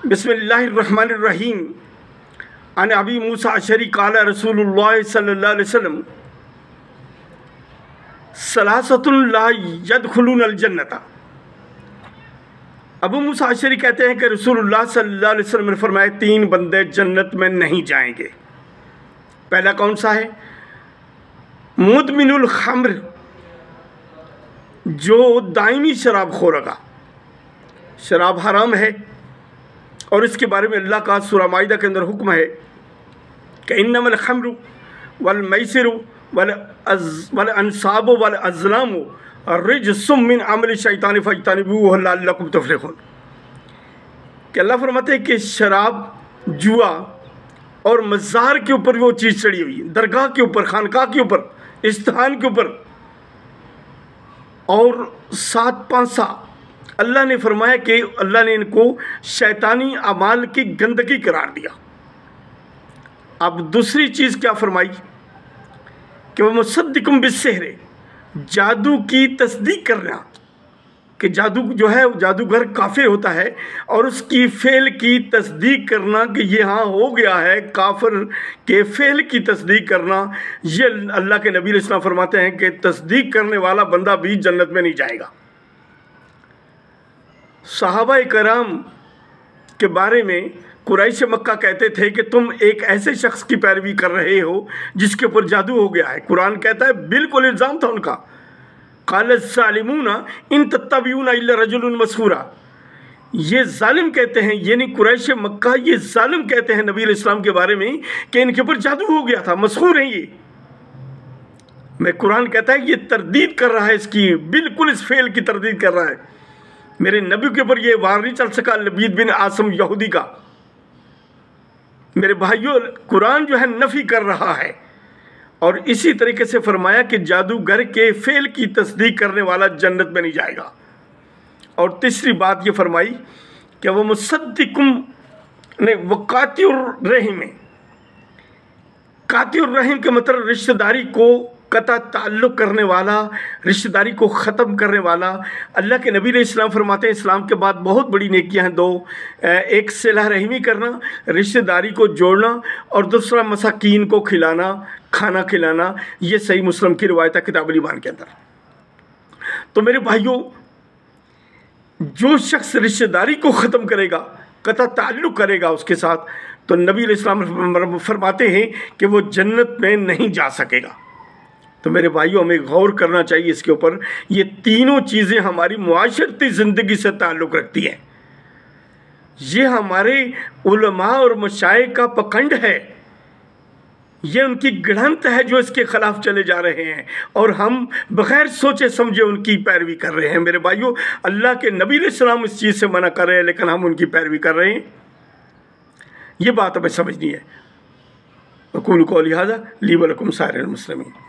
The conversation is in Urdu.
بسم اللہ الرحمن الرحیم عن ابی موسیٰ اشعری قال رسول اللہ صلی اللہ علیہ وسلم ثلاثۃ لا يدخلون الجنۃ۔ ابو موسیٰ اشعری کہتے ہیں کہ رسول اللہ صلی اللہ علیہ وسلم نے فرمایا 3 بندے جنت میں نہیں جائیں گے۔ پہلا کون سا ہے؟ مدمن الخمر، جو دائمی شراب خور ہوگا۔ شراب حرام ہے اور اس کے بارے میں اللہ کا سورہ مائدہ کے اندر حکم ہے کہ انما الخمر والمیسر والانصاب والازلام رجس من عمل الشیطان فاجتنبوہ لعلکم تفلحون، کہ اللہ فرماتے ہیں کہ شراب، جوا اور مزار کے اوپر وہ چیز چڑھی ہوئی، درگاہ کے اوپر، خانقاہ کے اوپر، استحان کے اوپر، اور 7 پانسا اللہ نے فرمایا کہ اللہ نے ان کو شیطانی اعمال کی گندگی قرار دیا۔ اب دوسری چیز کیا فرمائی کہ وہ مصدقم بالسحر، جادو کی تصدیق کرنا، کہ جادو جو ہے جادوگر کافر ہوتا ہے اور اس کی فعل کی تصدیق کرنا کہ یہ ہاں ہو گیا ہے، کافر کے فعل کی تصدیق کرنا، یہ اللہ کے نبی علیہ السلام فرماتے ہیں کہ تصدیق کرنے والا بندہ بھی جنت میں نہیں جائے گا۔ صحابہ کرام کے بارے میں قریش مکہ کہتے تھے کہ تم ایک ایسے شخص کی پیروی کر رہے ہو جس کے اوپر جادو ہو گیا ہے۔ قرآن کہتا ہے بالکل الزام تھا ان کا، قال الظالمون ان تتبعون الا رجلا مسحورا، یہ ظالم کہتے ہیں، یعنی قریش مکہ یہ ظالم کہتے ہیں نبی علیہ السلام کے بارے میں کہ ان کے اوپر جادو ہو گیا تھا، مسحور ہیں یہ۔ میں قرآن کہتا ہے یہ تردید کر رہا ہے، اس کی بالکل اس فعل کی تردید کر رہا ہے۔ میرے نبی کے اوپر یہ وار نہیں چل سکا لبید بن عاصم یہودی کا۔ میرے بھائیوں، قرآن جو ہے نفی کر رہا ہے، اور اسی طریقے سے فرمایا کہ جادوگر کے فعل کی تصدیق کرنے والا جنت میں نہیں جائے گا۔ اور تیسری بات یہ فرمائی کہ وہ مصدقم وقاطع الرحم، قاطع الرحم کے مطلب رشتہ داری کو قطع تعلق کرنے والا، رشتہ داری کو ختم کرنے والا۔ اللہ کے نبی علیہ السلام فرماتے ہیں اسلام کے بعد بہت بڑی نیکیاں ہیں 2، ایک صلہ رحمی کرنا، رشتہ داری کو جوڑنا، اور دوسرا مساکین کو کھلانا، کھانا کھلانا۔ یہ صحیح مسلم کی روایت ہے کتاب الایمان کے اندر۔ تو میرے بھائیوں، جو شخص رشتہ داری کو ختم کرے گا، قطع تعلق کرے گا اس کے ساتھ، تو نبی علیہ السلام فرماتے ہیں کہ وہ جنت میں نہیں جا سکے گا۔ تو میرے بھائیوں، ہمیں غور کرنا چاہیے اس کے اوپر۔ یہ تینوں چیزیں ہماری معاشرتی زندگی سے تعلق رکھتی ہیں۔ یہ ہمارے علماء اور مشائخ کا پکھنڈ ہے، یہ ان کی گڑھنت ہے جو اس کے خلاف چلے جا رہے ہیں، اور ہم بغیر سوچے سمجھے ان کی پیروی کر رہے ہیں۔ میرے بھائیوں، اللہ کے نبی علیہ السلام اس چیز سے منع کر رہے ہیں لیکن ہم ان کی پیروی کر رہے ہیں۔ یہ بات ہمیں سمجھنی ہے۔ اقول قولی ھذا لی ولکم سائر المسلمین۔